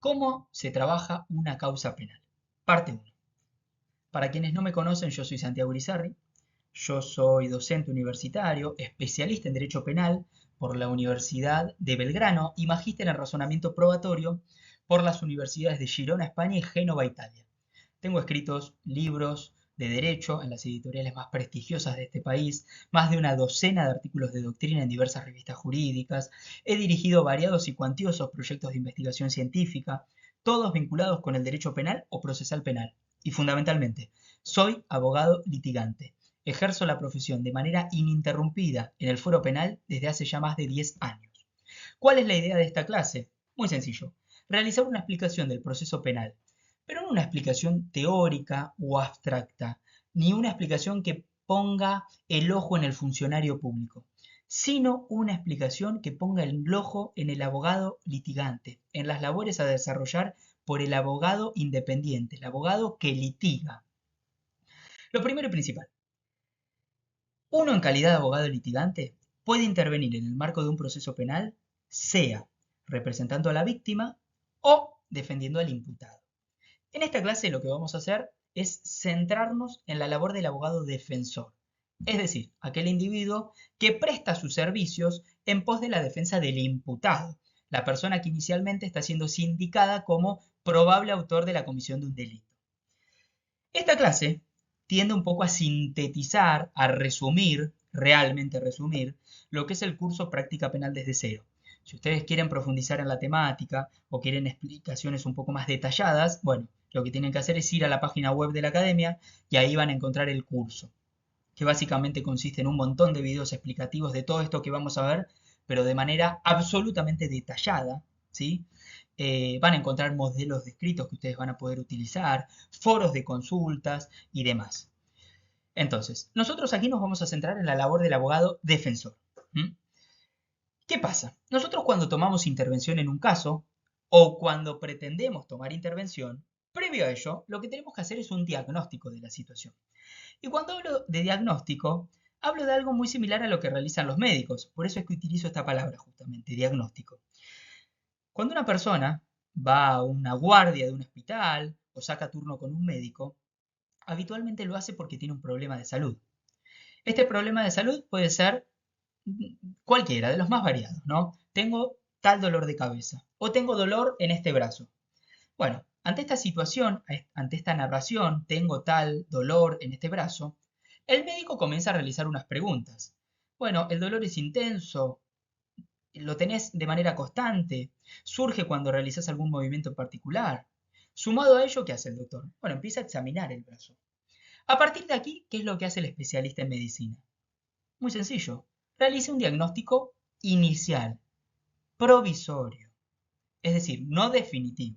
¿Cómo se trabaja una causa penal? Parte 1. Para quienes no me conocen, yo soy Santiago Irizarry. Yo soy docente universitario, especialista en Derecho Penal por la Universidad de Belgrano y magíster en razonamiento probatorio por las universidades de Girona, España y Génova, Italia. Tengo escritos libros de derecho en las editoriales más prestigiosas de este país, más de una docena de artículos de doctrina en diversas revistas jurídicas, he dirigido variados y cuantiosos proyectos de investigación científica, todos vinculados con el derecho penal o procesal penal. Y fundamentalmente, soy abogado litigante. Ejerzo la profesión de manera ininterrumpida en el foro penal desde hace ya más de 10 años. ¿Cuál es la idea de esta clase? Muy sencillo, realizar una explicación del proceso penal, pero no una explicación teórica o abstracta, ni una explicación que ponga el ojo en el funcionario público, sino una explicación que ponga el ojo en el abogado litigante, en las labores a desarrollar por el abogado independiente, el abogado que litiga. Lo primero y principal, uno en calidad de abogado litigante puede intervenir en el marco de un proceso penal, sea representando a la víctima o defendiendo al imputado. En esta clase lo que vamos a hacer es centrarnos en la labor del abogado defensor, es decir, aquel individuo que presta sus servicios en pos de la defensa del imputado, la persona que inicialmente está siendo sindicada como probable autor de la comisión de un delito. Esta clase tiende un poco a sintetizar, a resumir, realmente resumir, lo que es el curso Práctica Penal desde cero. Si ustedes quieren profundizar en la temática o quieren explicaciones un poco más detalladas, bueno, lo que tienen que hacer es ir a la página web de la academia y ahí van a encontrar el curso, que básicamente consiste en un montón de videos explicativos de todo esto que vamos a ver, pero de manera absolutamente detallada, ¿sí? Van a encontrar modelos descritos que ustedes van a poder utilizar, foros de consultas y demás. Entonces, nosotros aquí nos vamos a centrar en la labor del abogado defensor. ¿Mm? ¿Qué pasa? Nosotros cuando tomamos intervención en un caso o cuando pretendemos tomar intervención, previo a ello, lo que tenemos que hacer es un diagnóstico de la situación. Y cuando hablo de diagnóstico, hablo de algo muy similar a lo que realizan los médicos. Por eso es que utilizo esta palabra justamente, diagnóstico. Cuando una persona va a una guardia de un hospital o saca turno con un médico, habitualmente lo hace porque tiene un problema de salud. Este problema de salud puede ser cualquiera, de los más variados, ¿no? Tengo tal dolor de cabeza o tengo dolor en este brazo. Bueno, ante esta situación, ante esta narración, tengo tal dolor en este brazo, el médico comienza a realizar unas preguntas. Bueno, el dolor es intenso, lo tenés de manera constante, surge cuando realizas algún movimiento en particular. Sumado a ello, ¿qué hace el doctor? Bueno, empieza a examinar el brazo. A partir de aquí, ¿qué es lo que hace el especialista en medicina? Muy sencillo, realiza un diagnóstico inicial, provisorio, es decir, no definitivo.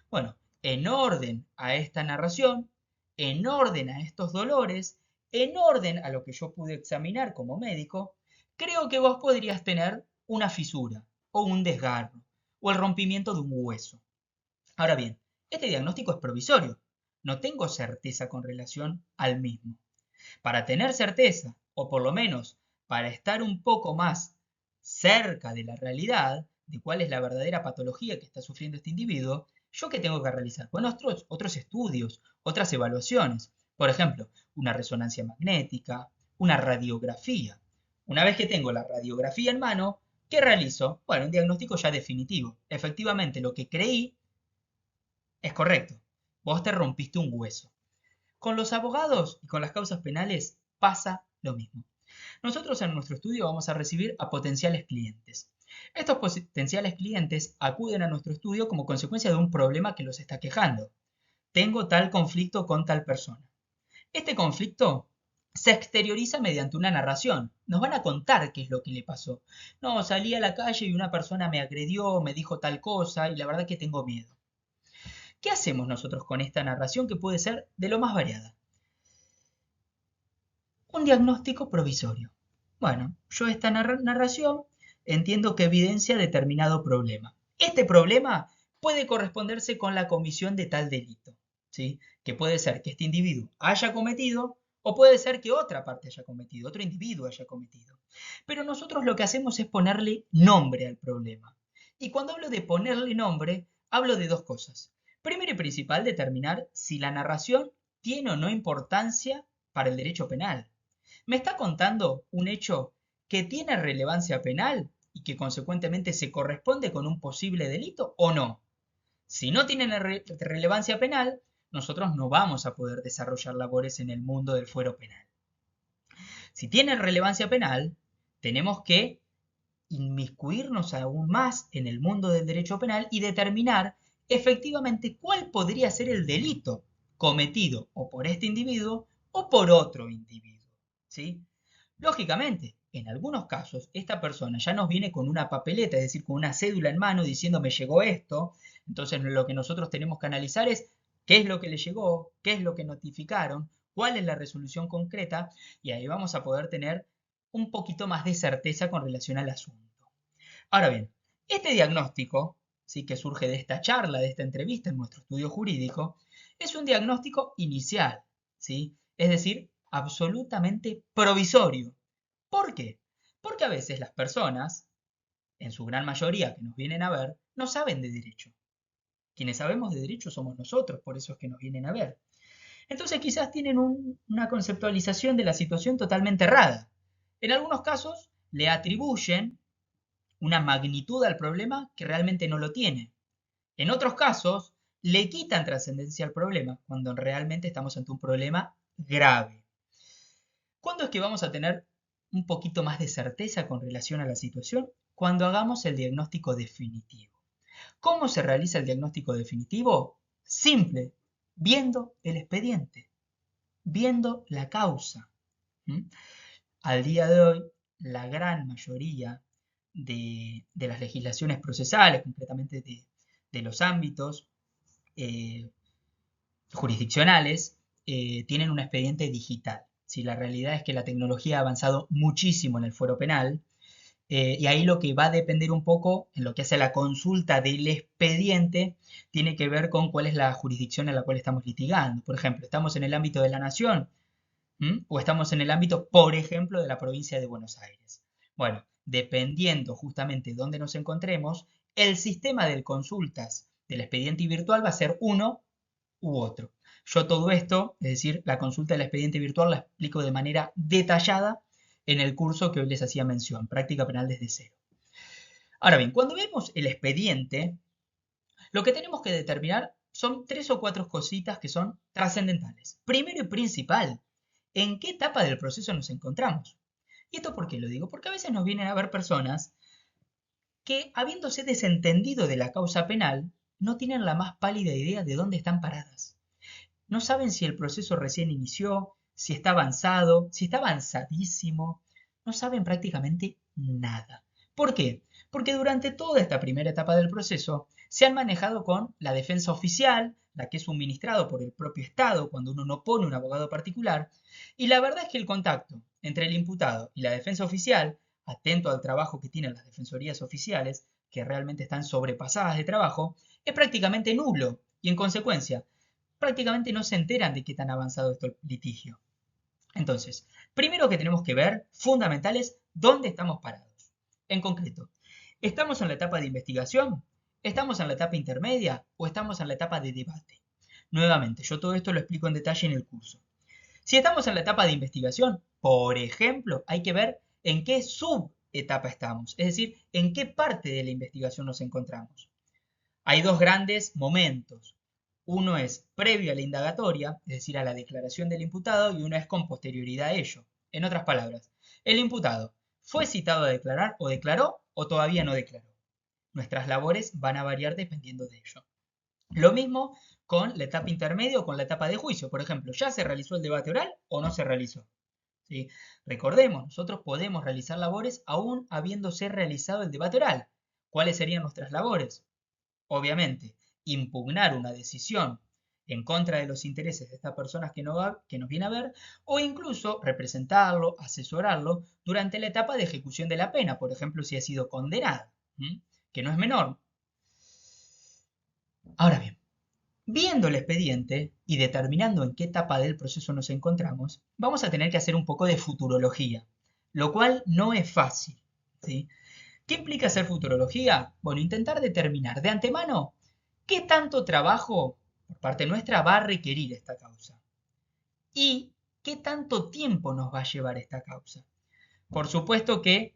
Bueno, en orden a esta narración, en orden a estos dolores, en orden a lo que yo pude examinar como médico, creo que vos podrías tener una fisura o un desgarro o el rompimiento de un hueso. Ahora bien, este diagnóstico es provisorio. No tengo certeza con relación al mismo. Para tener certeza, o por lo menos para estar un poco más cerca de la realidad, de cuál es la verdadera patología que está sufriendo este individuo, ¿yo qué tengo que realizar? Bueno, otros estudios, otras evaluaciones. Por ejemplo, una resonancia magnética, una radiografía. Una vez que tengo la radiografía en mano, ¿qué realizo? Bueno, un diagnóstico ya definitivo. Efectivamente, lo que creí es correcto. Vos te rompiste un hueso. Con los abogados y con las causas penales pasa lo mismo. Nosotros en nuestro estudio vamos a recibir a potenciales clientes. Estos potenciales clientes acuden a nuestro estudio como consecuencia de un problema que los está quejando. Tengo tal conflicto con tal persona. Este conflicto se exterioriza mediante una narración. Nos van a contar qué es lo que le pasó. No, salí a la calle y una persona me agredió, me dijo tal cosa y la verdad que tengo miedo. ¿Qué hacemos nosotros con esta narración que puede ser de lo más variada? Un diagnóstico provisorio. Bueno, yo esta narración entiendo que evidencia determinado problema. Este problema puede corresponderse con la comisión de tal delito, ¿sí? Que puede ser que este individuo haya cometido o puede ser que otra parte haya cometido, otro individuo haya cometido. Pero nosotros lo que hacemos es ponerle nombre al problema. Y cuando hablo de ponerle nombre, hablo de dos cosas. Primero y principal, determinar si la narración tiene o no importancia para el derecho penal. ¿Me está contando un hecho que tiene relevancia penal y que consecuentemente se corresponde con un posible delito o no? Si no tienen relevancia penal, nosotros no vamos a poder desarrollar labores en el mundo del fuero penal. Si tienen relevancia penal, tenemos que inmiscuirnos aún más en el mundo del derecho penal y determinar efectivamente cuál podría ser el delito cometido o por este individuo o por otro individuo, ¿sí? Lógicamente, en algunos casos, esta persona ya nos viene con una papeleta, es decir, con una cédula en mano diciendo me llegó esto. Entonces, lo que nosotros tenemos que analizar es qué es lo que le llegó, qué es lo que notificaron, cuál es la resolución concreta, y ahí vamos a poder tener un poquito más de certeza con relación al asunto. Ahora bien, este diagnóstico, ¿sí?, que surge de esta charla, de esta entrevista en nuestro estudio jurídico, es un diagnóstico inicial, ¿sí? Es decir, absolutamente provisorio. ¿Por qué? Porque a veces las personas, en su gran mayoría que nos vienen a ver, no saben de derecho. Quienes sabemos de derecho somos nosotros, por eso es que nos vienen a ver. Entonces quizás tienen una conceptualización de la situación totalmente errada. En algunos casos le atribuyen una magnitud al problema que realmente no lo tiene. En otros casos le quitan trascendencia al problema cuando realmente estamos ante un problema grave. ¿Cuándo es que vamos a tener un poquito más de certeza con relación a la situación? Cuando hagamos el diagnóstico definitivo. ¿Cómo se realiza el diagnóstico definitivo? Simple, viendo el expediente, viendo la causa. Al día de hoy, la gran mayoría de las legislaciones procesales, concretamente de los ámbitos jurisdiccionales, tienen un expediente digital. ¿Sí? La realidad es que la tecnología ha avanzado muchísimo en el fuero penal, y ahí lo que va a depender un poco en lo que hace la consulta del expediente tiene que ver con cuál es la jurisdicción en la cual estamos litigando. Por ejemplo, estamos en el ámbito de la nación, o estamos en el ámbito, por ejemplo, de la provincia de Buenos Aires. Bueno, dependiendo justamente de dónde nos encontremos, el sistema de consultas del expediente virtual va a ser uno u otro. Yo todo esto, es decir, la consulta del expediente virtual, la explico de manera detallada en el curso que hoy les hacía mención, Práctica Penal desde cero. Ahora bien, cuando vemos el expediente, lo que tenemos que determinar son 3 o 4 cositas que son trascendentales. Primero y principal, ¿en qué etapa del proceso nos encontramos? ¿Y esto por qué lo digo? Porque a veces nos vienen a ver personas que, habiéndose desentendido de la causa penal, no tienen la más pálida idea de dónde están paradas. No saben si el proceso recién inició, si está avanzado, si está avanzadísimo. No saben prácticamente nada. ¿Por qué? Porque durante toda esta primera etapa del proceso se han manejado con la defensa oficial, la que es suministrado por el propio Estado cuando uno no pone un abogado particular, y la verdad es que el contacto entre el imputado y la defensa oficial, atento al trabajo que tienen las defensorías oficiales, que realmente están sobrepasadas de trabajo, es prácticamente nulo y en consecuencia prácticamente no se enteran de qué tan avanzado está el litigio. Entonces, primero que tenemos que ver, fundamental, es dónde estamos parados. En concreto, ¿estamos en la etapa de investigación? ¿Estamos en la etapa intermedia? ¿O estamos en la etapa de debate? Nuevamente, yo todo esto lo explico en detalle en el curso. Si estamos en la etapa de investigación, por ejemplo, hay que ver en qué subetapa estamos, es decir, en qué parte de la investigación nos encontramos. Hay dos grandes momentos. Uno es previo a la indagatoria, es decir, a la declaración del imputado, y uno es con posterioridad a ello. En otras palabras, el imputado fue citado a declarar o declaró o todavía no declaró. Nuestras labores van a variar dependiendo de ello. Lo mismo con la etapa intermedia o con la etapa de juicio. Por ejemplo, ¿ya se realizó el debate oral o no se realizó? ¿Sí? Recordemos, nosotros podemos realizar labores aún habiéndose realizado el debate oral. ¿Cuáles serían nuestras labores? Obviamente, impugnar una decisión en contra de los intereses de estas personas que nos viene a ver, o incluso representarlo, asesorarlo durante la etapa de ejecución de la pena, por ejemplo, si ha sido condenado, que no es menor. Ahora bien, viendo el expediente y determinando en qué etapa del proceso nos encontramos, vamos a tener que hacer un poco de futurología, lo cual no es fácil, ¿sí? ¿Qué implica hacer futurología? Bueno, intentar determinar de antemano ¿Qué tanto trabajo por parte nuestra va a requerir esta causa? ¿Y qué tanto tiempo nos va a llevar esta causa? Por supuesto que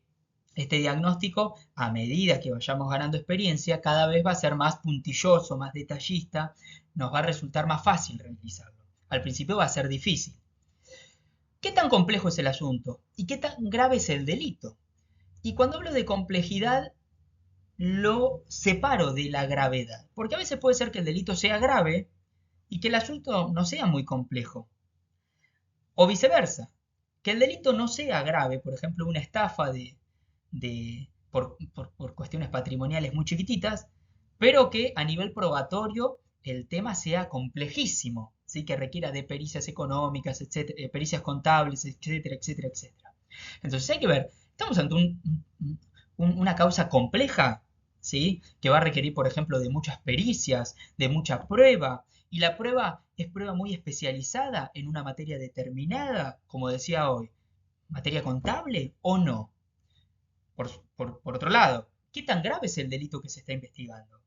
este diagnóstico, a medida que vayamos ganando experiencia, cada vez va a ser más puntilloso, más detallista, nos va a resultar más fácil realizarlo. Al principio va a ser difícil. ¿Qué tan complejo es el asunto? ¿Y qué tan grave es el delito? Y cuando hablo de complejidad, lo separo de la gravedad, porque a veces puede ser que el delito sea grave y que el asunto no sea muy complejo. O viceversa, que el delito no sea grave, por ejemplo, una estafa por cuestiones patrimoniales muy chiquititas, pero que a nivel probatorio el tema sea complejísimo, ¿sí? Que requiera de pericias económicas, etcétera, pericias contables, etcétera, etcétera, etcétera. Entonces hay que ver, estamos ante una causa compleja, ¿sí? Que va a requerir, por ejemplo, de muchas pericias, de mucha prueba, y la prueba es prueba muy especializada en una materia determinada, como decía hoy, materia contable o no. Por otro lado, ¿qué tan grave es el delito que se está investigando?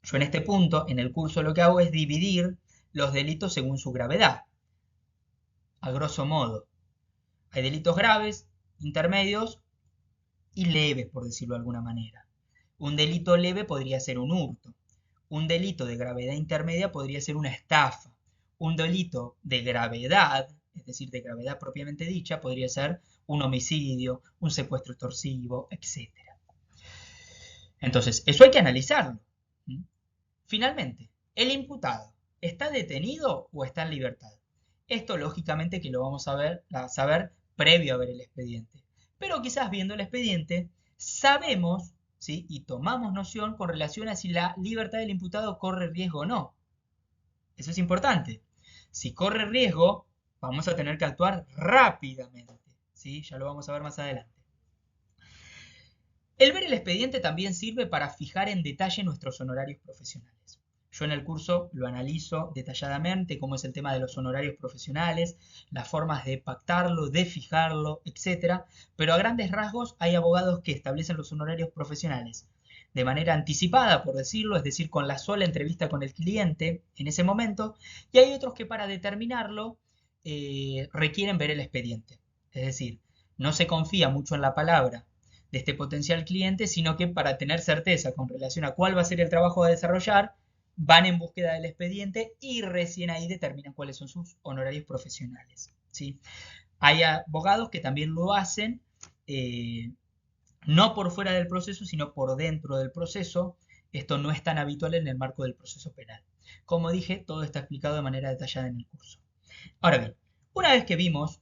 Yo en este punto, en el curso, lo que hago es dividir los delitos según su gravedad. A grosso modo, hay delitos graves, intermedios y leves, por decirlo de alguna manera. Un delito leve podría ser un hurto. Un delito de gravedad intermedia podría ser una estafa. Un delito de gravedad, es decir, de gravedad propiamente dicha, podría ser un homicidio, un secuestro extorsivo, etc. Entonces, eso hay que analizarlo. Finalmente, ¿el imputado está detenido o está en libertad? Esto lógicamente que lo vamos a saber previo a ver el expediente. Pero quizás viendo el expediente sabemos, ¿sí? Y tomamos noción con relación a si la libertad del imputado corre riesgo o no. Eso es importante. Si corre riesgo, vamos a tener que actuar rápidamente, ¿sí? Ya lo vamos a ver más adelante. El ver el expediente también sirve para fijar en detalle nuestros honorarios profesionales. Yo en el curso lo analizo detalladamente, cómo es el tema de los honorarios profesionales, las formas de pactarlo, de fijarlo, etc. Pero a grandes rasgos hay abogados que establecen los honorarios profesionales de manera anticipada, por decirlo, es decir, con la sola entrevista con el cliente en ese momento, y hay otros que para determinarlo requieren ver el expediente. Es decir, no se confía mucho en la palabra de este potencial cliente, sino que para tener certeza con relación a cuál va a ser el trabajo a desarrollar, van en búsqueda del expediente y recién ahí determinan cuáles son sus honorarios profesionales, ¿sí? Hay abogados que también lo hacen, no por fuera del proceso, sino por dentro del proceso. Esto no es tan habitual en el marco del proceso penal. Como dije, todo está explicado de manera detallada en el curso. Ahora bien, una vez que vimos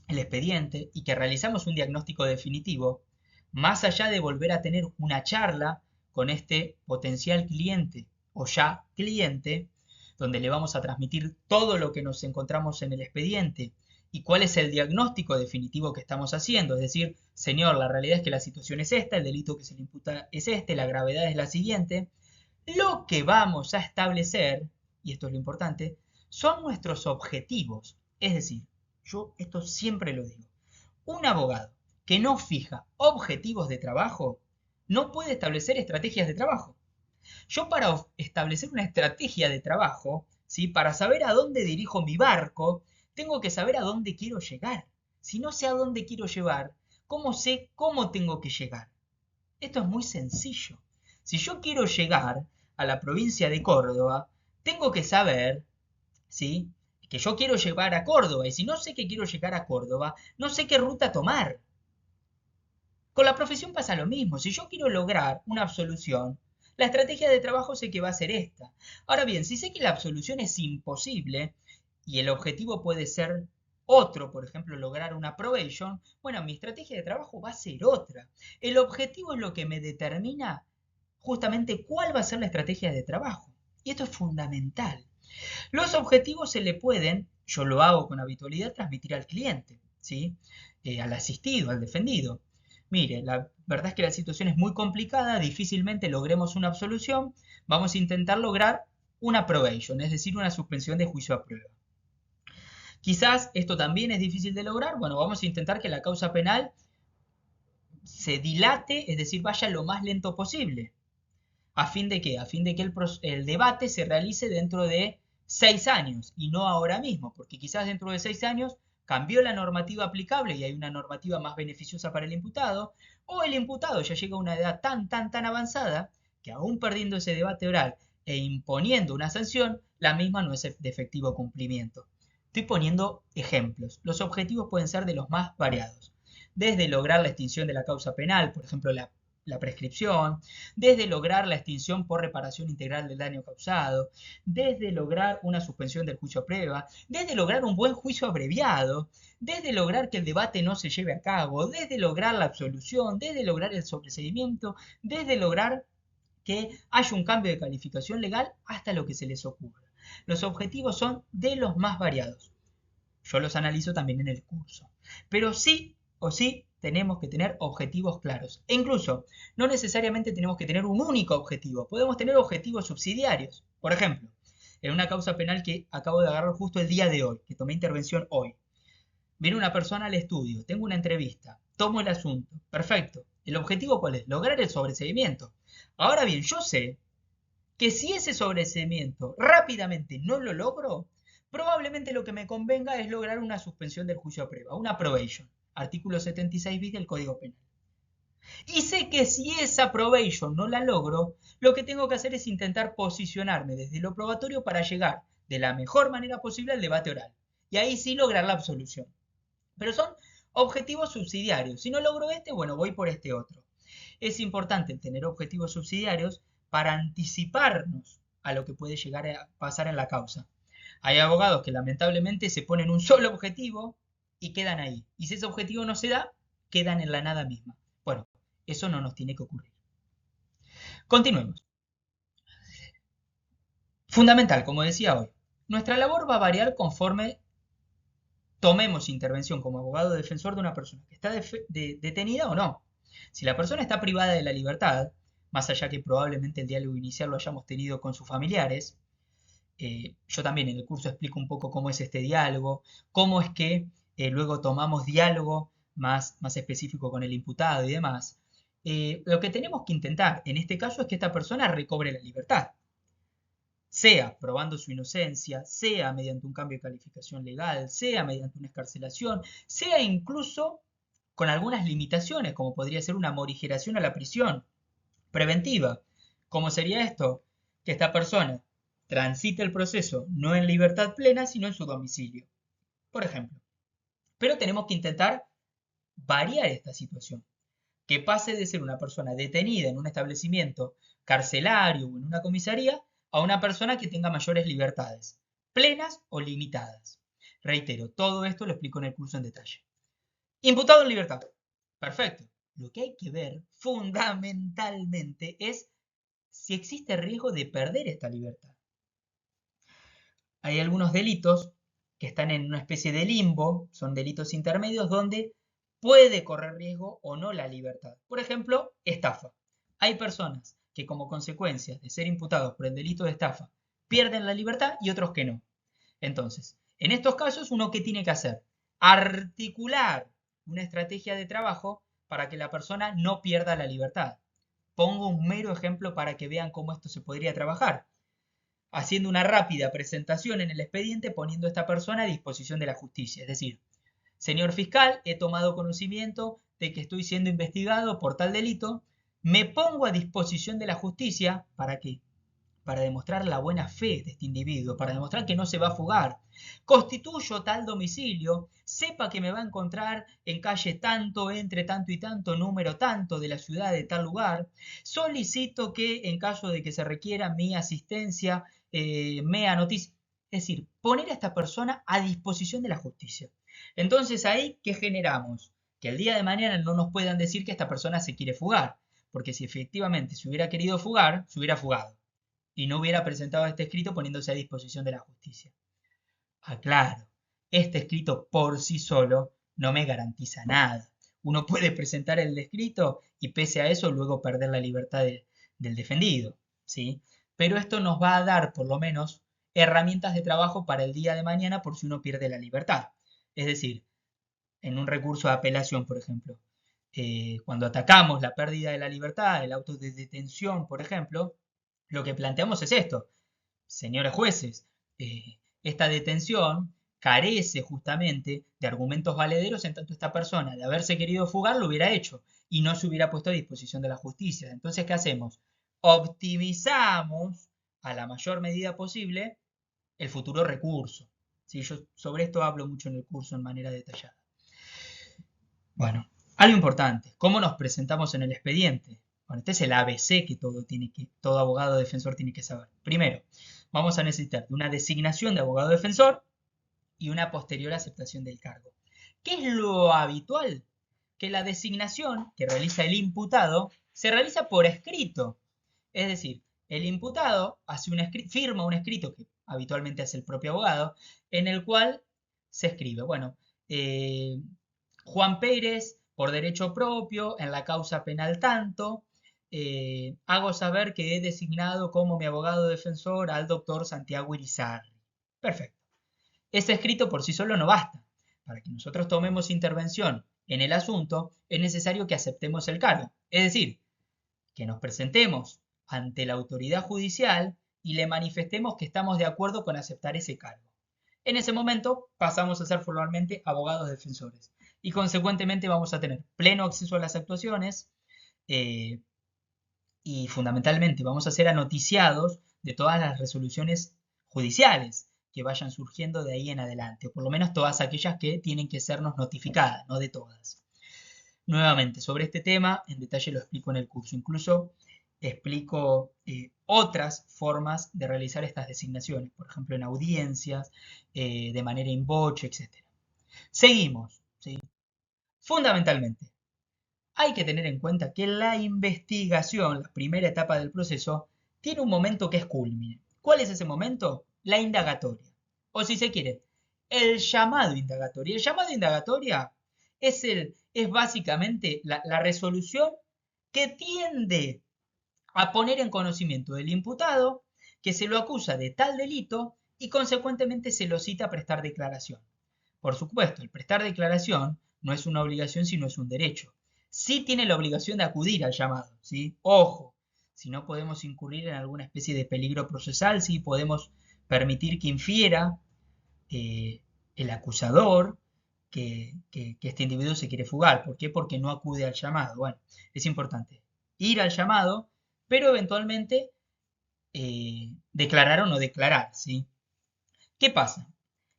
el expediente y que realizamos un diagnóstico definitivo, más allá de volver a tener una charla con este potencial cliente o ya cliente, donde le vamos a transmitir todo lo que nos encontramos en el expediente y cuál es el diagnóstico definitivo que estamos haciendo. Es decir, señor, la realidad es que la situación es esta, el delito que se le imputa es este, la gravedad es la siguiente. Lo que vamos a establecer, y esto es lo importante, son nuestros objetivos. Es decir, yo esto siempre lo digo, un abogado que no fija objetivos de trabajo no puede establecer estrategias de trabajo. Yo para establecer una estrategia de trabajo, ¿sí? Para saber a dónde dirijo mi barco, tengo que saber a dónde quiero llegar. Si no sé a dónde quiero llegar, ¿cómo sé cómo tengo que llegar? Esto es muy sencillo. Si yo quiero llegar a la provincia de Córdoba, tengo que saber, ¿sí? Que yo quiero llegar a Córdoba. Y si no sé que quiero llegar a Córdoba, no sé qué ruta tomar. Con la profesión pasa lo mismo. Si yo quiero lograr una absolución, la estrategia de trabajo sé que va a ser esta. Ahora bien, si sé que la absolución es imposible y el objetivo puede ser otro, por ejemplo, lograr una probation, bueno, mi estrategia de trabajo va a ser otra. El objetivo es lo que me determina justamente cuál va a ser la estrategia de trabajo. Y esto es fundamental. Los objetivos se le pueden, yo lo hago con habitualidad, transmitir al cliente, ¿sí? Al asistido, al defendido. Mire, la verdad es que la situación es muy complicada, difícilmente logremos una absolución, vamos a intentar lograr una probation, es decir, una suspensión de juicio a prueba. Quizás esto también es difícil de lograr, bueno, vamos a intentar que la causa penal se dilate, es decir, vaya lo más lento posible. ¿A fin de qué? A fin de que el debate se realice dentro de 6 años y no ahora mismo, porque quizás dentro de 6 años cambió la normativa aplicable y hay una normativa más beneficiosa para el imputado, o el imputado ya llega a una edad tan avanzada que aún perdiendo ese debate oral e imponiendo una sanción, la misma no es de efectivo cumplimiento. Estoy poniendo ejemplos. Los objetivos pueden ser de los más variados. Desde lograr la extinción de la causa penal, por ejemplo, la prescripción, desde lograr la extinción por reparación integral del daño causado, desde lograr una suspensión del juicio a prueba, desde lograr un buen juicio abreviado, desde lograr que el debate no se lleve a cabo, desde lograr la absolución, desde lograr el sobreseimiento, desde lograr que haya un cambio de calificación legal hasta lo que se les ocurra. Los objetivos son de los más variados. Yo los analizo también en el curso. Pero sí o sí tenemos que tener objetivos claros. E incluso, no necesariamente tenemos que tener un único objetivo. Podemos tener objetivos subsidiarios. Por ejemplo, en una causa penal que acabo de agarrar justo el día de hoy, que tomé intervención hoy. Viene una persona al estudio, tengo una entrevista, tomo el asunto. Perfecto. ¿El objetivo cuál es? Lograr el sobreseimiento. Ahora bien, yo sé que si ese sobreseimiento rápidamente no lo logro, probablemente lo que me convenga es lograr una suspensión del juicio a prueba, una probation, artículo 76 bis del Código Penal. Y sé que si esa probation no la logro, lo que tengo que hacer es intentar posicionarme desde lo probatorio para llegar de la mejor manera posible al debate oral. Y ahí sí lograr la absolución. Pero son objetivos subsidiarios. Si no logro este, bueno, voy por este otro. Es importante tener objetivos subsidiarios para anticiparnos a lo que puede llegar a pasar en la causa. Hay abogados que lamentablemente se ponen un solo objetivo y quedan ahí. Y si ese objetivo no se da, quedan en la nada misma. Bueno, eso no nos tiene que ocurrir. Continuemos. Fundamental, como decía hoy, nuestra labor va a variar conforme tomemos intervención como abogado defensor de una persona que está detenida o no. Si la persona está privada de la libertad, más allá que probablemente el diálogo inicial lo hayamos tenido con sus familiares, yo también en el curso explico un poco cómo es este diálogo, cómo es que luego tomamos diálogo más específico con el imputado y demás. Lo que tenemos que intentar en este caso es que esta persona recobre la libertad, sea probando su inocencia, sea mediante un cambio de calificación legal, sea mediante una excarcelación, sea incluso con algunas limitaciones, como podría ser una morigeración a la prisión preventiva. ¿Cómo sería esto? Que esta persona transite el proceso no en libertad plena, sino en su domicilio, por ejemplo. Pero tenemos que intentar variar esta situación, que pase de ser una persona detenida en un establecimiento carcelario o en una comisaría a una persona que tenga mayores libertades, plenas o limitadas. Reitero, todo esto lo explico en el curso en detalle. Imputado en libertad. Perfecto. Lo que hay que ver fundamentalmente es si existe riesgo de perder esta libertad. Hay algunos delitos que están en una especie de limbo, son delitos intermedios donde puede correr riesgo o no la libertad. Por ejemplo, estafa. Hay personas que como consecuencia de ser imputados por el delito de estafa pierden la libertad y otros que no. Entonces, en estos casos, ¿uno qué tiene que hacer? Articular una estrategia de trabajo para que la persona no pierda la libertad. Pongo un mero ejemplo para que vean cómo esto se podría trabajar. Haciendo una rápida presentación en el expediente poniendo a esta persona a disposición de la justicia. Es decir, señor fiscal, he tomado conocimiento de que estoy siendo investigado por tal delito, me pongo a disposición de la justicia, ¿para qué? Para demostrar la buena fe de este individuo, para demostrar que no se va a fugar. Constituyo tal domicilio, sepa que me va a encontrar en calle tanto, entre tanto y tanto, número tanto de la ciudad de tal lugar. Solicito que en caso de que se requiera mi asistencia, me anotice. Es decir, poner a esta persona a disposición de la justicia. Entonces ahí, ¿qué generamos? Que el día de mañana no nos puedan decir que esta persona se quiere fugar, porque si efectivamente se hubiera querido fugar, se hubiera fugado y no hubiera presentado este escrito poniéndose a disposición de la justicia. Aclaro, este escrito por sí solo no me garantiza nada. Uno puede presentar el escrito y pese a eso luego perder la libertad del defendido, ¿sí? Pero esto nos va a dar por lo menos herramientas de trabajo para el día de mañana por si uno pierde la libertad. Es decir, en un recurso de apelación, por ejemplo, cuando atacamos la pérdida de la libertad, el auto de detención, por ejemplo, Lo que planteamos es esto, señores jueces, esta detención carece justamente de argumentos valederos en tanto esta persona, de haberse querido fugar, lo hubiera hecho y no se hubiera puesto a disposición de la justicia. Entonces, ¿qué hacemos? Optimizamos a la mayor medida posible el futuro recurso. ¿Sí? Yo sobre esto hablo mucho en el curso en manera detallada. Bueno, algo importante, ¿cómo nos presentamos en el expediente? Bueno, este es el ABC que todo abogado defensor tiene que saber. Primero, vamos a necesitar de una designación de abogado defensor y una posterior aceptación del cargo. ¿Qué es lo habitual? Que la designación que realiza el imputado se realiza por escrito. Es decir, el imputado firma un escrito que habitualmente hace el propio abogado, en el cual se escribe, bueno, Juan Pérez, por derecho propio, en la causa penal tanto, hago saber que he designado como mi abogado defensor al doctor Santiago Irizarry. Perfecto. Ese escrito por sí solo no basta. Para que nosotros tomemos intervención en el asunto, es necesario que aceptemos el cargo. Es decir, que nos presentemos ante la autoridad judicial y le manifestemos que estamos de acuerdo con aceptar ese cargo. En ese momento pasamos a ser formalmente abogados defensores y consecuentemente vamos a tener pleno acceso a las actuaciones y fundamentalmente vamos a ser anoticiados de todas las resoluciones judiciales que vayan surgiendo de ahí en adelante, o por lo menos todas aquellas que tienen que sernos notificadas, no de todas. Nuevamente, sobre este tema, en detalle lo explico en el curso. Incluso explico otras formas de realizar estas designaciones, por ejemplo, en audiencias, de manera in voce, etc. Seguimos, ¿sí? Fundamentalmente, hay que tener en cuenta que la investigación, la primera etapa del proceso, tiene un momento que es culmine. ¿Cuál es ese momento? La indagatoria. O si se quiere, el llamado indagatoria. El llamado indagatoria es básicamente la resolución que tiende a poner en conocimiento del imputado que se lo acusa de tal delito y consecuentemente se lo cita a prestar declaración. Por supuesto, el prestar declaración no es una obligación sino es un derecho. Sí tiene la obligación de acudir al llamado, ¿sí? Ojo, si no podemos incurrir en alguna especie de peligro procesal, sí podemos permitir que infiera el acusador que este individuo se quiere fugar. ¿Por qué? Porque no acude al llamado. Bueno, es importante ir al llamado, pero eventualmente declarar o no declarar, ¿sí? ¿Qué pasa?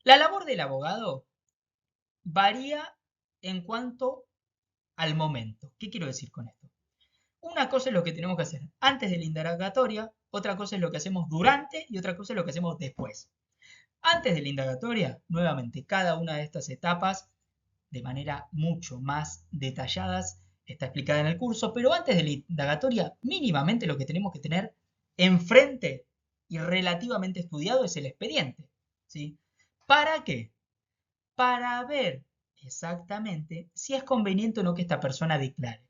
La labor del abogado varía en cuanto al momento. ¿Qué quiero decir con esto? Una cosa es lo que tenemos que hacer antes de la indagatoria, otra cosa es lo que hacemos durante y otra cosa es lo que hacemos después. Antes de la indagatoria, nuevamente, cada una de estas etapas, de manera mucho más detalladas, está explicada en el curso, pero antes de la indagatoria, mínimamente lo que tenemos que tener enfrente y relativamente estudiado es el expediente. ¿Sí? ¿Para qué? Para ver exactamente si es conveniente o no que esta persona declare.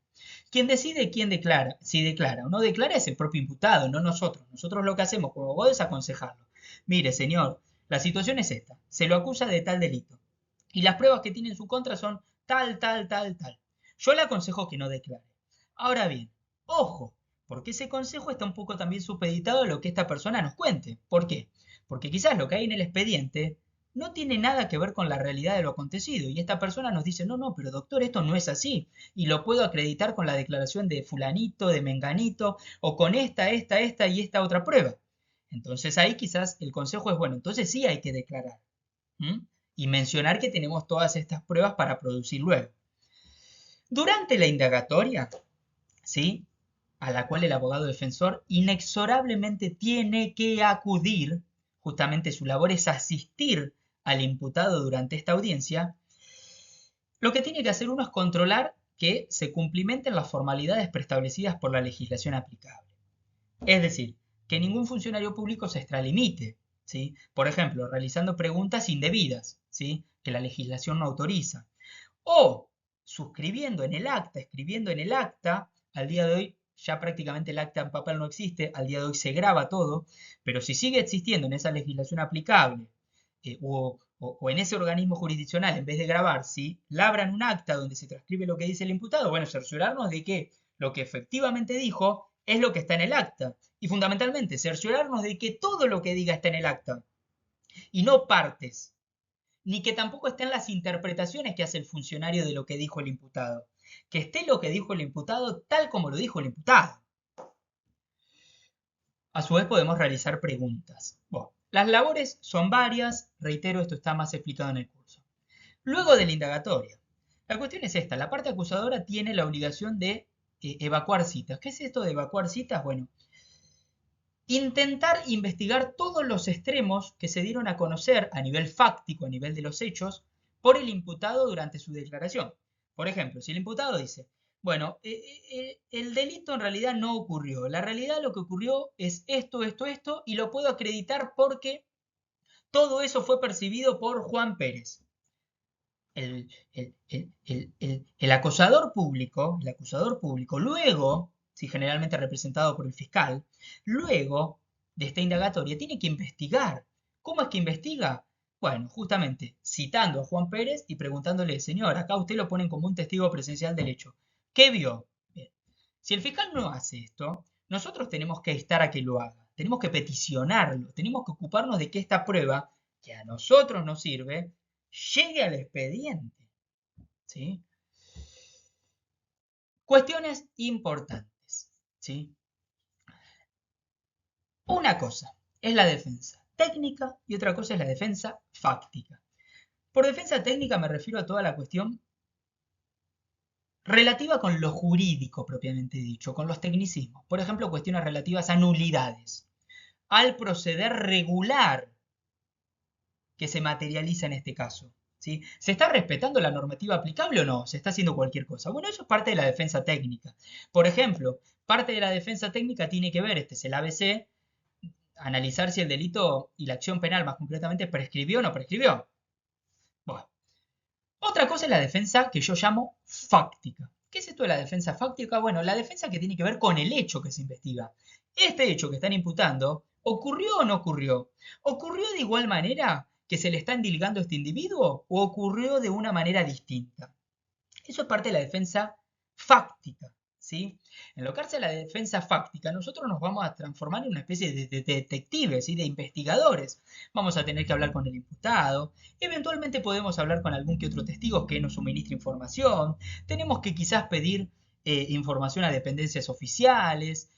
Quien decide quién declara, si declara o no declara es el propio imputado, no nosotros. Nosotros lo que hacemos como abogados es aconsejarlo. Mire, señor, la situación es esta. Se lo acusa de tal delito. Y las pruebas que tiene en su contra son tal, tal, tal, tal. Yo le aconsejo que no declare. Ahora bien, ojo, porque ese consejo está un poco también supeditado a lo que esta persona nos cuente. ¿Por qué? Porque quizás lo que hay en el expediente no tiene nada que ver con la realidad de lo acontecido. Y esta persona nos dice, no, no, pero doctor, esto no es así. Y lo puedo acreditar con la declaración de fulanito, de menganito, o con esta y esta otra prueba. Entonces ahí quizás el consejo es, bueno, entonces sí hay que declarar. Y mencionar que tenemos todas estas pruebas para producir luego. Durante la indagatoria, ¿sí? A la cual el abogado defensor inexorablemente tiene que acudir, justamente su labor es asistir al imputado durante esta audiencia, lo que tiene que hacer uno es controlar que se cumplimenten las formalidades preestablecidas por la legislación aplicable. Es decir, que ningún funcionario público se extralimite, ¿sí? Por ejemplo, realizando preguntas indebidas, ¿sí? Que la legislación no autoriza. O suscribiendo en el acta, escribiendo en el acta, al día de hoy ya prácticamente el acta en papel no existe, al día de hoy se graba todo, pero si sigue existiendo en esa legislación aplicable o en ese organismo jurisdiccional, en vez de grabar, si labran un acta donde se transcribe lo que dice el imputado, bueno, cerciorarnos de que lo que efectivamente dijo es lo que está en el acta. Y fundamentalmente, cerciorarnos de que todo lo que diga está en el acta. Y no partes. Ni que tampoco estén las interpretaciones que hace el funcionario de lo que dijo el imputado. Que esté lo que dijo el imputado tal como lo dijo el imputado. A su vez podemos realizar preguntas. Bueno, las labores son varias, reitero, esto está más explicado en el curso. Luego de la indagatoria, la cuestión es esta, la parte acusadora tiene la obligación de evacuar citas. ¿Qué es esto de evacuar citas? Bueno, intentar investigar todos los extremos que se dieron a conocer a nivel fáctico, a nivel de los hechos, por el imputado durante su declaración. Por ejemplo, si el imputado dice, bueno, el delito en realidad no ocurrió, la realidad lo que ocurrió es esto, esto, esto, y lo puedo acreditar porque todo eso fue percibido por Juan Pérez. El acusador público, luego, si generalmente representado por el fiscal, luego de esta indagatoria tiene que investigar. ¿Cómo es que investiga? Bueno, justamente citando a Juan Pérez y preguntándole, señor, acá usted lo ponen como un testigo presencial del hecho. ¿Qué vio? Bien. Si el fiscal no hace esto, nosotros tenemos que estar a que lo haga. Tenemos que peticionarlo, tenemos que ocuparnos de que esta prueba, que a nosotros nos sirve, llegue al expediente. ¿Sí? Cuestiones importantes. ¿Sí? Una cosa es la defensa técnica y otra cosa es la defensa fáctica. Por defensa técnica me refiero a toda la cuestión relativa con lo jurídico propiamente dicho, con los tecnicismos. Por ejemplo, cuestiones relativas a nulidades, al proceder regular que se materializa en este caso. ¿Sí? ¿Se está respetando la normativa aplicable o no? ¿Se está haciendo cualquier cosa? Bueno, eso es parte de la defensa técnica. Por ejemplo, parte de la defensa técnica tiene que ver, este es el ABC, analizar si el delito y la acción penal más concretamente prescribió o no prescribió. Bueno, otra cosa es la defensa que yo llamo fáctica. ¿Qué es esto de la defensa fáctica? Bueno, la defensa que tiene que ver con el hecho que se investiga. Este hecho que están imputando, ¿ocurrió o no ocurrió? ¿Ocurrió de igual manera que se le está endilgando a este individuo o ocurrió de una manera distinta? Eso es parte de la defensa fáctica. ¿Sí? En lo que hace a la defensa fáctica, nosotros nos vamos a transformar en una especie de detectives y de investigadores. Vamos a tener que hablar con el imputado, eventualmente podemos hablar con algún que otro testigo que nos suministre información, tenemos que quizás pedir información a dependencias oficiales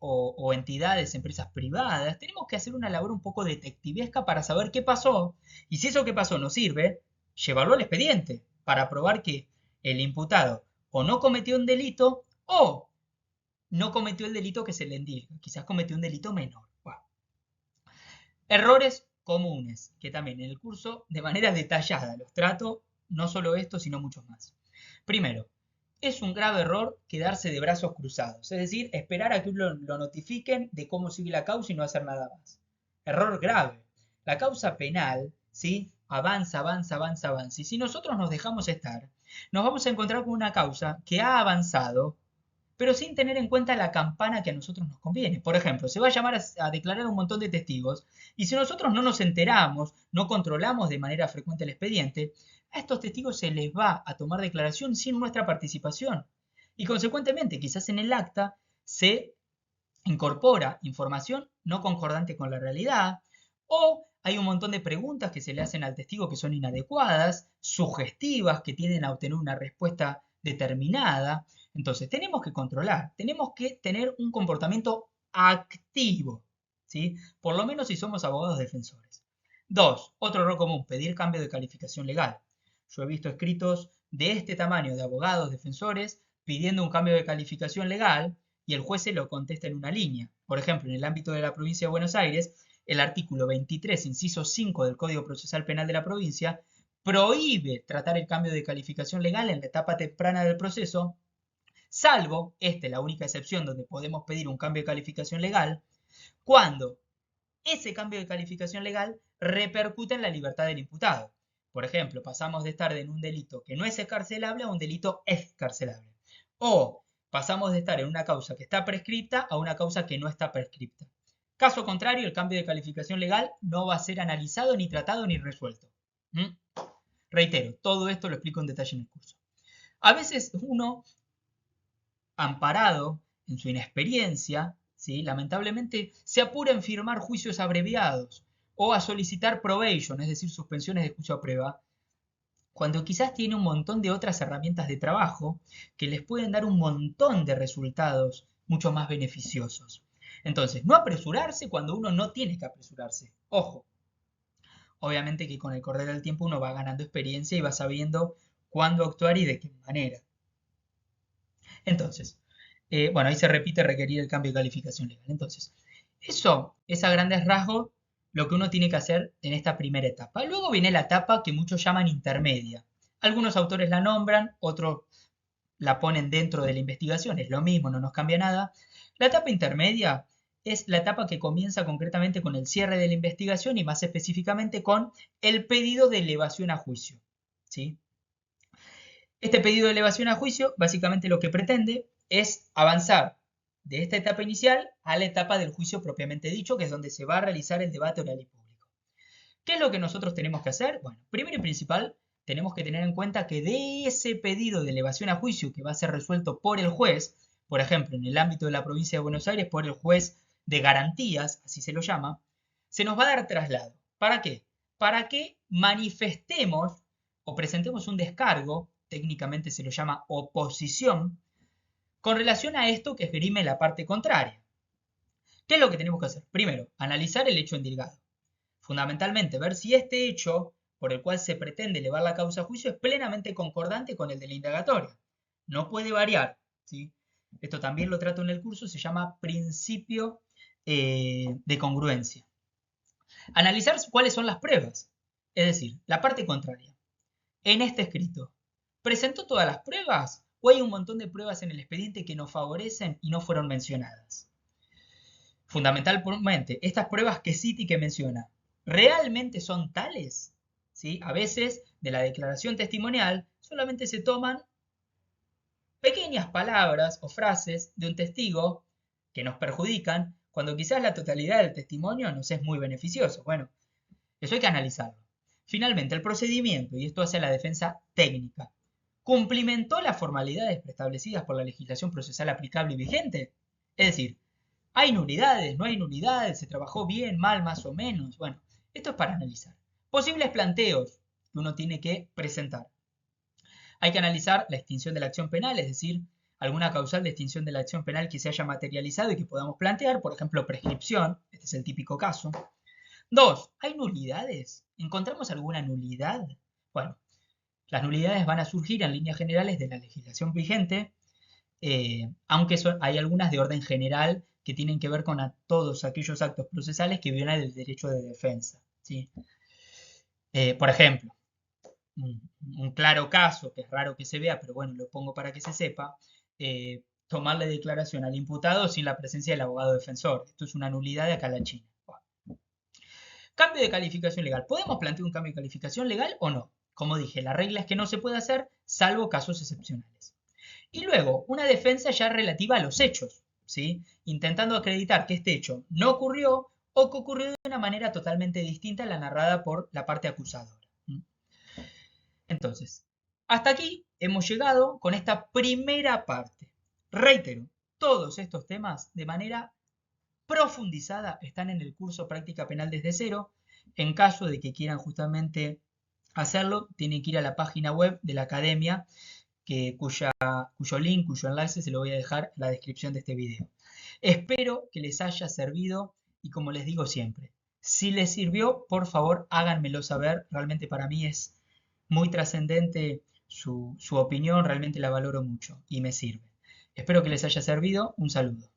o entidades, empresas privadas, tenemos que hacer una labor un poco detectivesca para saber qué pasó y si eso que pasó nos sirve, llevarlo al expediente para probar que el imputado o no cometió un delito o no cometió el delito que se le endilga, quizás cometió un delito menor. Bueno. Errores comunes, que también en el curso de manera detallada los trato, no solo esto, sino muchos más. Primero, es un grave error quedarse de brazos cruzados, es decir, esperar a que lo notifiquen de cómo sigue la causa y no hacer nada más. Error grave. La causa penal, ¿sí? Avanza, avanza, avanza, avanza. Y si nosotros nos dejamos estar, nos vamos a encontrar con una causa que ha avanzado, pero sin tener en cuenta la campana que a nosotros nos conviene. Por ejemplo, se va a llamar a declarar un montón de testigos y si nosotros no nos enteramos, no controlamos de manera frecuente el expediente, a estos testigos se les va a tomar declaración sin nuestra participación. Y consecuentemente, quizás en el acta se incorpora información no concordante con la realidad o hay un montón de preguntas que se le hacen al testigo que son inadecuadas, sugestivas, que tienden a obtener una respuesta determinada. Entonces, tenemos que controlar, tenemos que tener un comportamiento activo, ¿sí? Por lo menos si somos abogados defensores. Dos, otro error común, pedir cambio de calificación legal. Yo he visto escritos de este tamaño de abogados defensores pidiendo un cambio de calificación legal y el juez se lo contesta en una línea. Por ejemplo, en el ámbito de la provincia de Buenos Aires, el artículo 23, inciso 5 del Código Procesal Penal de la provincia prohíbe tratar el cambio de calificación legal en la etapa temprana del proceso, salvo, esta es la única excepción donde podemos pedir un cambio de calificación legal, cuando ese cambio de calificación legal repercute en la libertad del imputado. Por ejemplo, pasamos de estar en un delito que no es escarcelable a un delito excarcelable. O pasamos de estar en una causa que está prescripta a una causa que no está prescripta. Caso contrario, el cambio de calificación legal no va a ser analizado, ni tratado, ni resuelto. Reitero, todo esto lo explico en detalle en el curso. A veces uno, amparado en su inexperiencia, ¿sí? Lamentablemente se apura en firmar juicios abreviados o a solicitar probation, es decir, suspensiones de juicio a prueba, cuando quizás tiene un montón de otras herramientas de trabajo que les pueden dar un montón de resultados mucho más beneficiosos. Entonces, no apresurarse cuando uno no tiene que apresurarse. Ojo, obviamente que con el correr del tiempo uno va ganando experiencia y va sabiendo cuándo actuar y de qué manera. Entonces, bueno, ahí se repite requerir el cambio de calificación legal. Entonces, eso es a grandes rasgos lo que uno tiene que hacer en esta primera etapa. Luego viene la etapa que muchos llaman intermedia. Algunos autores la nombran, otros la ponen dentro de la investigación, es lo mismo, no nos cambia nada. La etapa intermedia es la etapa que comienza concretamente con el cierre de la investigación y más específicamente con el pedido de elevación a juicio, ¿sí? Este pedido de elevación a juicio básicamente lo que pretende es avanzar de esta etapa inicial a la etapa del juicio propiamente dicho, que es donde se va a realizar el debate oral y público. ¿Qué es lo que nosotros tenemos que hacer? Bueno, primero y principal, tenemos que tener en cuenta que de ese pedido de elevación a juicio que va a ser resuelto por el juez, por ejemplo, en el ámbito de la provincia de Buenos Aires, por el juez de garantías, así se lo llama, se nos va a dar traslado. ¿Para qué? Para que manifestemos o presentemos un descargo, técnicamente se lo llama oposición, con relación a esto que esgrime la parte contraria. ¿Qué es lo que tenemos que hacer? Primero, analizar el hecho endilgado. Fundamentalmente, ver si este hecho por el cual se pretende elevar la causa a juicio es plenamente concordante con el de la indagatoria. No puede variar, ¿sí? Esto también lo trato en el curso, se llama principio de congruencia. Analizar cuáles son las pruebas, es decir, la parte contraria. En este escrito, ¿presentó todas las pruebas o hay un montón de pruebas en el expediente que nos favorecen y no fueron mencionadas? Fundamentalmente, estas pruebas que cita y que menciona, ¿realmente son tales? ¿Sí? A veces, de la declaración testimonial, solamente se toman pequeñas palabras o frases de un testigo que nos perjudican, cuando quizás la totalidad del testimonio nos es muy beneficioso. Bueno, eso hay que analizarlo. Finalmente, el procedimiento, y esto hace la defensa técnica, ¿cumplimentó las formalidades preestablecidas por la legislación procesal aplicable y vigente? Es decir, ¿hay nulidades? ¿No hay nulidades? ¿Se trabajó bien, mal, más o menos? Bueno, esto es para analizar. Posibles planteos que uno tiene que presentar. Hay que analizar la extinción de la acción penal, es decir, alguna causal de extinción de la acción penal que se haya materializado y que podamos plantear, por ejemplo, prescripción, este es el típico caso. 2. ¿Hay nulidades? ¿Encontramos alguna nulidad? Bueno, las nulidades van a surgir en líneas generales de la legislación vigente, aunque hay algunas de orden general que tienen que ver con todos aquellos actos procesales que violan el derecho de defensa, ¿sí? Por ejemplo, un claro caso, que es raro que se vea, pero bueno, lo pongo para que se sepa, tomarle declaración al imputado sin la presencia del abogado defensor. Esto es una nulidad de acá a la China. Cambio de calificación legal. ¿Podemos plantear un cambio de calificación legal o no? Como dije, la regla es que no se puede hacer salvo casos excepcionales. Y luego, una defensa ya relativa a los hechos, ¿sí? Intentando acreditar que este hecho no ocurrió o que ocurrió de una manera totalmente distinta a la narrada por la parte acusadora. Entonces, hasta aquí hemos llegado con esta primera parte. Reitero, todos estos temas de manera profundizada están en el curso Práctica Penal desde cero. En caso de que quieran justamente hacerlo, tienen que ir a la página web de la academia, cuyo link, cuyo enlace se lo voy a dejar en la descripción de este video. Espero que les haya servido y como les digo siempre, si les sirvió, por favor háganmelo saber. Realmente para mí es muy trascendente su opinión, realmente la valoro mucho y me sirve. Espero que les haya servido. Un saludo.